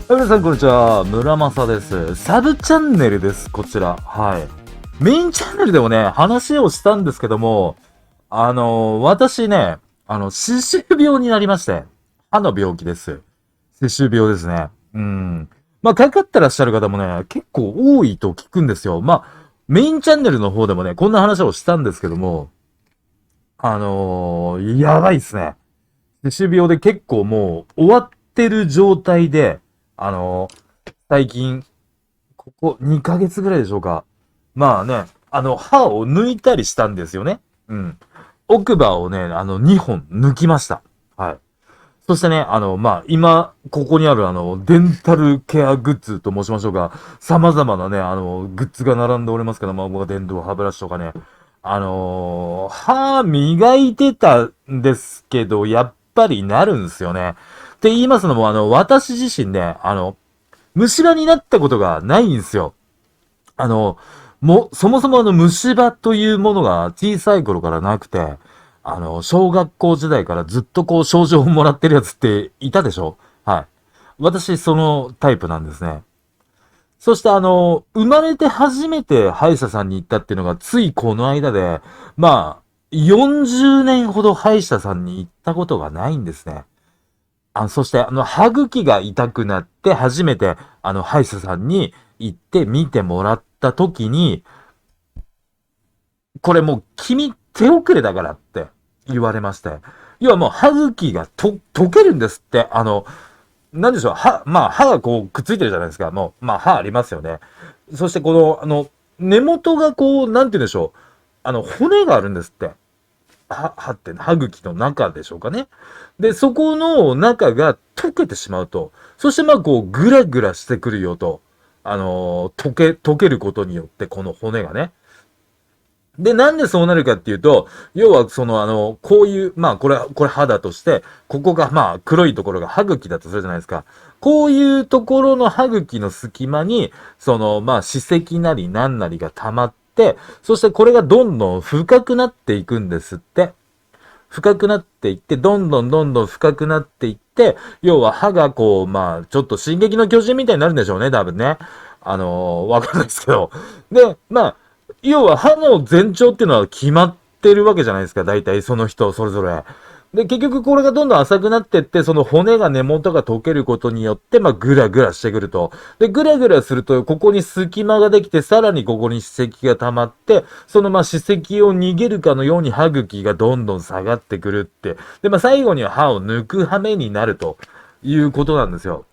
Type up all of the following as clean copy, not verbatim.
皆さんこんにちは、村正です。サブチャンネルです、こちら。はい。メインチャンネルでもね、話をしたんですけども、私ね、歯周病になりまして、歯の病気です。歯周病ですね。まあ、かかってらっしゃる方もね、結構多いと聞くんですよ。まあ、メインチャンネルの方でもね、こんな話をしたんですけども、やばいっすね。歯周病で結構もう終わってる状態で、最近、ここ2ヶ月ぐらいでしょうか。まあね、歯を抜いたりしたんですよね。うん。奥歯をね、2本抜きました。はい。そしてね、まあ、今、ここにあるデンタルケアグッズと申しましょうか。様々なね、グッズが並んでおりますけど、まあ、僕は電動歯ブラシとかね。歯磨いてたんですけど、やっぱりなるんですよね。って言いますのも、私自身ね、虫歯になったことがないんですよ。そもそも虫歯というものが小さい頃からなくて、小学校時代からずっとこう症状をもらってるやつっていたでしょ？はい。私、そのタイプなんですね。そして生まれて初めて歯医者さんに行ったっていうのがついこの間で、まあ、40年ほど歯医者さんに行ったことがないんですね。そして、歯茎が痛くなって初めて、歯医者さんに行って見てもらった時に、これもう君手遅れだからって言われまして。要はもう歯茎が溶けるんですって。なんでしょう、まあ歯がこうくっついてるじゃないですか。もう、まあ歯ありますよね。そしてこの、根元がこう、なんて言うんでしょう。骨があるんですって。歯って歯茎の中でしょうかね。で、そこの中が溶けてしまうと。そしてまあこう、ぐらぐらしてくるよと。溶けることによって、この骨がね。で、なんでそうなるかっていうと、要はそのこういう、まあこれ歯だとして、ここがまあ黒いところが歯茎だとするじゃないですか。こういうところの歯茎の隙間に、まあ歯石なりなんなりが溜まって、そしてこれがどんどん深くなっていくんですって。深くなっていって、どんどん深くなっていって、要は歯がこう、まあ、ちょっと進撃の巨人みたいになるんでしょうね、多分ね。わかんないですけど。で、まあ、要は歯の全長っていうのは決まってるわけじゃないですか、大体その人それぞれ。で、結局これがどんどん浅くなってって、その骨が根元が溶けることによって、まあ、ぐらぐらしてくると。で、ぐらぐらすると、ここに隙間ができて、さらにここに歯石が溜まって、そのまあ歯石を逃げるかのように歯茎がどんどん下がってくるって。で、まあ、最後には歯を抜く羽目になるということなんですよ。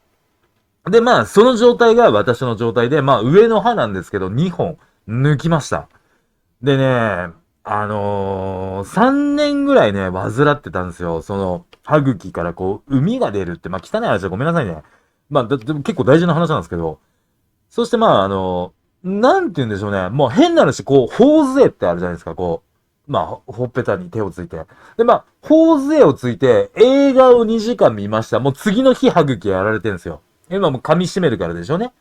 で、まあ、その状態が私の状態で、まあ、上の歯なんですけど、2本抜きました。でね、3年ぐらいね、患ってたんですよ。その、歯茎からこう、膿が出るって、まあ、汚い話でごめんなさいね。まあ、でも結構大事な話なんですけど、そしてまあ、なんて言うんでしょうね。もう変な話、こう、頬杖ってあるじゃないですか、こう。まあ、ほっぺたに手をついて。で、まあ、頬杖をついて映画を2時間見ました。もう次の日歯茎やられてるんですよ。今もう噛み締めるからでしょうね。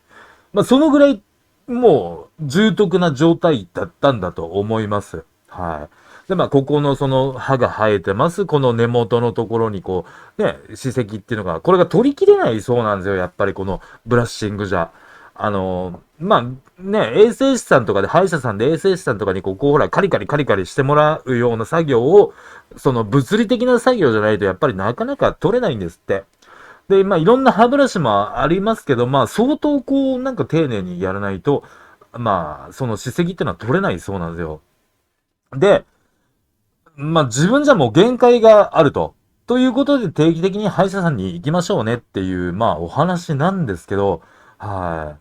まあ、そのぐらい、もう、重篤な状態だったんだと思います。はい。で、まあ、ここのその歯が生えてます。この根元のところにこう、ね、歯石っていうのが、これが取りきれないそうなんですよ。やっぱりこのブラッシングじゃ。まあ、ね、衛生士さんとかで、歯医者さんで衛生士さんとかにこうほら、カリカリカリカリしてもらうような作業を、その物理的な作業じゃないと、やっぱりなかなか取れないんですって。で、まあ、いろんな歯ブラシもありますけど、まあ、相当こう、なんか丁寧にやらないと、まあ、その歯石っていうのは取れないそうなんですよ。で、まあ、自分じゃもう限界があると。ということで定期的に歯医者さんに行きましょうねっていう、まあ、お話なんですけど、は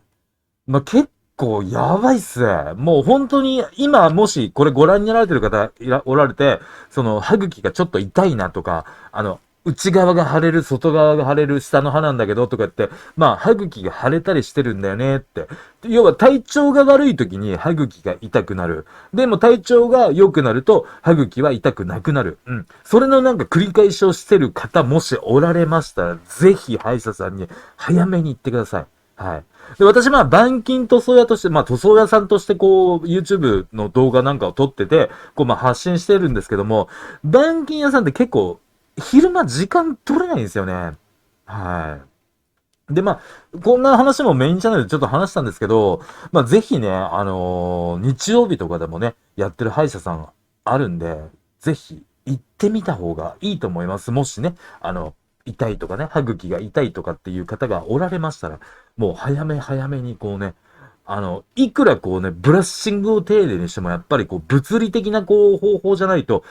い。まあ、結構やばいっすね。もう本当に、今もしこれご覧になられてる方おられて、その歯茎がちょっと痛いなとか、内側が腫れる、外側が腫れる、下の歯なんだけどとかって、まあ、歯茎が腫れたりしてるんだよねって。要は体調が悪い時に歯茎が痛くなる。でも体調が良くなると歯茎は痛くなくなる。うん。それのなんか繰り返しをしてる方もしおられましたら、ぜひ歯医者さんに早めに行ってください。はい。で、私、まあ、板金塗装屋として、まあ、塗装屋さんとしてこう、YouTube の動画なんかを撮ってて、こう、まあ、発信してるんですけども、板金屋さんって結構、昼間時間取れないんですよね。はい。で、まあ、こんな話もメインチャンネルでちょっと話したんですけど、まあ、ぜひね、日曜日とかでもね、やってる歯医者さんあるんで、ぜひ行ってみた方がいいと思います。もしね、痛いとかね、歯茎が痛いとかっていう方がおられましたら、もう早め早めにこうね、いくらこうね、ブラッシングを丁寧にしても、やっぱりこう、物理的なこう、方法じゃないと、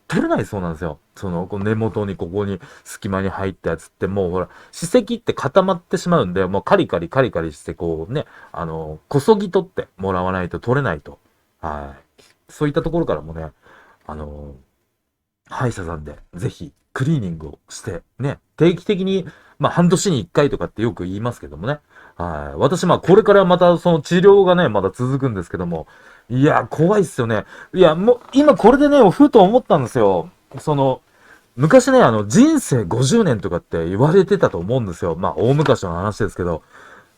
取れないそうなんですよ。こう根元にここに隙間に入ったやつって、もうほら、歯石って固まってしまうんで、もうカリカリカリカリして、こうね、こそぎ取ってもらわないと取れないと。はい。そういったところからもね、あの歯医者さんでぜひクリーニングをして、ね、定期的に、まあ半年に一回とかってよく言いますけどもね。はい。私、まあこれからまたその治療がね、まだ続くんですけども、いや、怖いっすよね。いや、もう、今これでね、ふと思ったんですよ。昔ね、人生50年とかって言われてたと思うんですよ。まあ、大昔の話ですけど、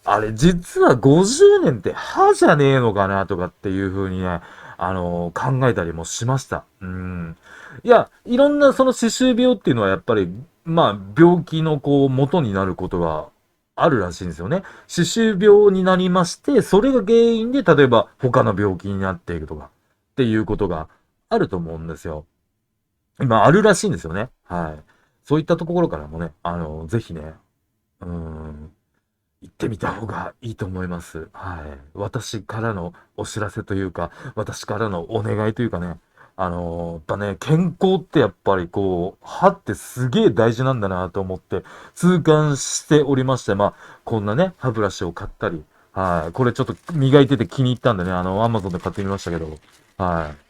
あれ、実は50年って歯じゃねえのかなとかっていう風にね、考えたりもしました。うん。いや、いろんなその歯周病っていうのはやっぱり、まあ、病気のこう、元になることがあるらしいんですよね。歯周病になりまして、それが原因で、例えば他の病気になっているとか、っていうことがあると思うんですよ。今あるらしいんですよね。はい。そういったところからもね、ぜひね、うーん、行ってみた方がいいと思います。はい。私からのお知らせというか、私からのお願いというかね、やっぱね、健康ってやっぱりこう、歯ってすげえ大事なんだなと思って痛感しておりまして、まあ、こんなね、歯ブラシを買ったり、はい。これちょっと磨いてて気に入ったんでね、アマゾンで買ってみましたけど、はい。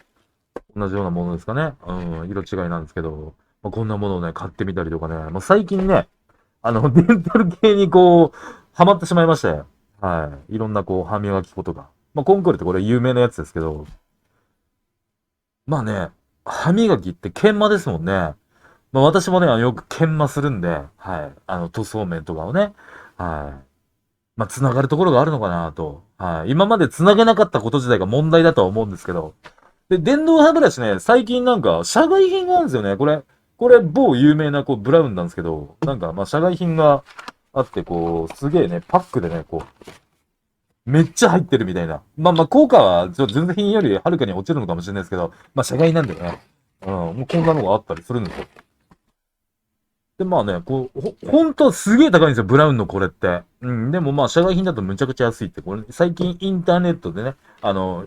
同じようなものですかね。うん、色違いなんですけど、まあ、こんなものをね、買ってみたりとかね、もう最近ね、デンタル系にこう、ハマってしまいまして、はい。いろんなこう、歯磨き粉とか。まあ、コンクールってこれ有名なやつですけど、まあね、歯磨きって研磨ですもんね。まあ私もね、よく研磨するんで、はい。塗装面とかをね、はい。まあ、繋がるところがあるのかなと。はい。今まで繋げなかったこと自体が問題だとは思うんですけど、で、電動歯ブラシね、最近なんか、社外品があるんですよね。これ、某有名な、こう、ブラウンなんですけど、なんか、まあ、社外品があって、こう、すげえね、パックでね、こう、めっちゃ入ってるみたいな。まあまあ、効果は、純正品よりはるかに落ちるのかもしれないですけど、まあ、社外なんでね、うん、もうこんなのがあったりするんですよ。で、まあね、こう、ほんとすげえ高いんですよ、ブラウンのこれって。うん、でもまあ、社外品だとむちゃくちゃ安いって、これ、最近インターネットでね、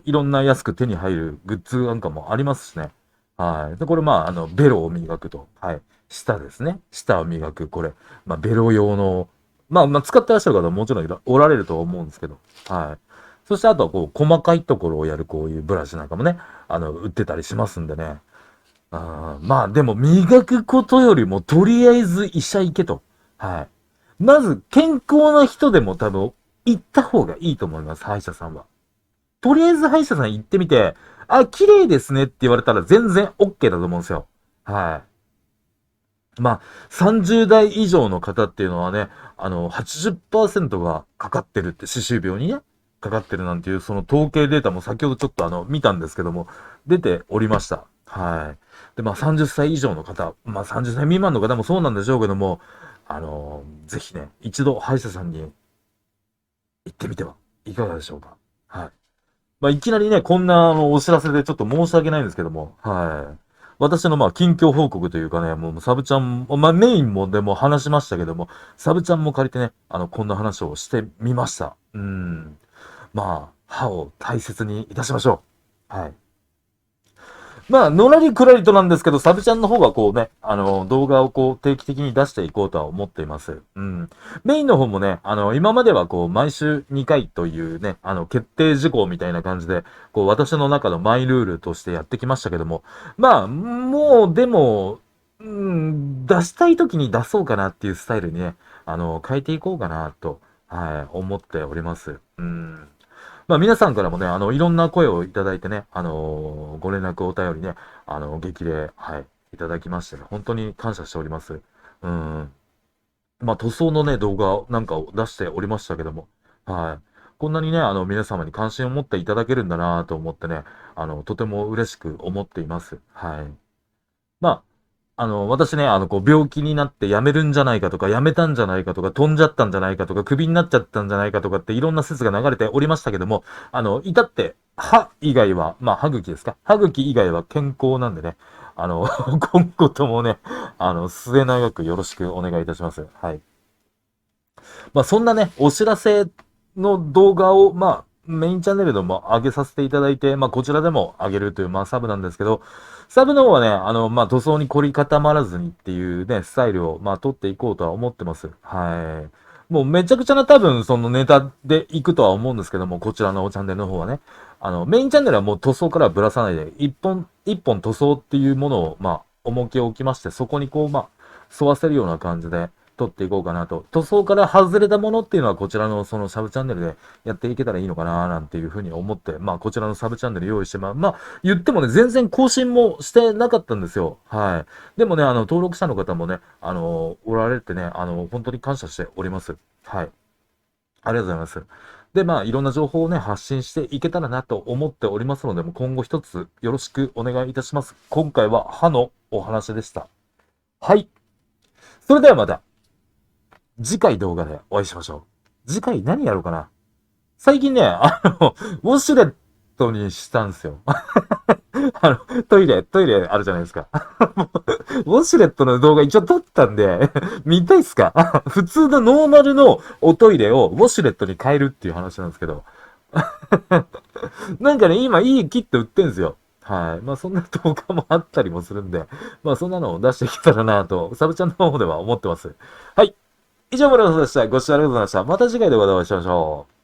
いろんな安く手に入るグッズなんかもありますしね。はい。で、これまあ、ベロを磨くと。はい。舌ですね。舌を磨く、これ。まあ、ベロ用の、まあ、使ってらっしゃる方ももちろんおられると思うんですけど。はい。そしてあとはこう、細かいところをやるこういうブラシなんかもね、売ってたりしますんでね。まあでも磨くことよりもとりあえず医者行けと。はい。まず健康な人でも多分行った方がいいと思います、歯医者さんは。とりあえず歯医者さん行ってみて、あ、綺麗ですねって言われたら全然 OK だと思うんですよ。はい。まあ、30代以上の方っていうのはね、80%がかかってるって、歯周病にね、かかってるなんていう、その統計データも先ほどちょっと見たんですけども、出ておりました。はい。で、まあ30歳以上の方、まあ30歳未満の方もそうなんでしょうけども、ぜひね、一度歯医者さんに行ってみてはいかがでしょうか。はい。まあいきなりね、こんなお知らせでちょっと申し訳ないんですけども、はい。私のまあ近況報告というかね、もうサブちゃん、まあメインもでも話しましたけども、サブちゃんも借りてね、こんな話をしてみました。まあ、歯を大切にいたしましょう。はい。まあ、のらりくらりとなんですけど、サブちゃんの方はこうね、動画をこう定期的に出していこうとは思っています。うん。メインの方もね、今まではこう、毎週2回というね、決定事項みたいな感じで、こう、私の中のマイルールとしてやってきましたけども、まあ、もう、でも、出したい時に出そうかなっていうスタイルにね、変えていこうかなと、はい、思っております。うん。まあ皆さんからもね、いろんな声をいただいてね、ご連絡お便りね、激励、はい、いただきましてね、本当に感謝しております。うん。まあ塗装のね、動画なんかを出しておりましたけども、はい。こんなにね、皆様に関心を持っていただけるんだなと思ってね、とても嬉しく思っています。はい。まあ、私ね、病気になって辞めるんじゃないかとか、辞めたんじゃないかとか、飛んじゃったんじゃないかとか、クビになっちゃったんじゃないかとかっていろんな説が流れておりましたけども、至って、歯以外は、まあ、歯茎ですか？歯茎以外は健康なんでね、今後ともね、末永くよろしくお願いいたします。はい。まあ、そんなね、お知らせの動画を、まあ、メインチャンネルでも上げさせていただいて、まあ、こちらでも上げるという、まあ、サブなんですけど、サブの方はね、まあ、塗装に凝り固まらずにっていうね、スタイルを、まあ、取っていこうとは思ってます。はい。もうめちゃくちゃな多分、そのネタでいくとは思うんですけども、こちらのチャンネルの方はね。メインチャンネルはもう塗装からぶらさないで、一本塗装っていうものを、まあ、重きを置きまして、そこにこう、まあ、沿わせるような感じで、取っていこうかなと。塗装から外れたものっていうのはこちらのそのサブチャンネルでやっていけたらいいのかななんていうふうに思って、まあこちらのサブチャンネル用意して、まあ言ってもね、全然更新もしてなかったんですよ。はい。でもね、登録者の方もね、おられてね、本当に感謝しております。はい。ありがとうございます。で、まあ、いろんな情報をね、発信していけたらなと思っておりますので、今後一つよろしくお願いいたします。今回は歯のお話でした。はい。それではまた。次回動画でお会いしましょう。次回何やろうかな。最近ね、ウォシュレットにしたんですよ。トイレあるじゃないですか。ウォシュレットの動画一応撮ったんで、見たいっすか？普通のノーマルのおトイレをウォシュレットに変えるっていう話なんですけど。なんかね、今いいキット売ってんすよ。はい。まあそんな動画もあったりもするんで、まあそんなのを出していけたらなと、サブチャンの方では思ってます。はい。以上、村田でした。ご視聴ありがとうございました。また次回でお会いしましょう。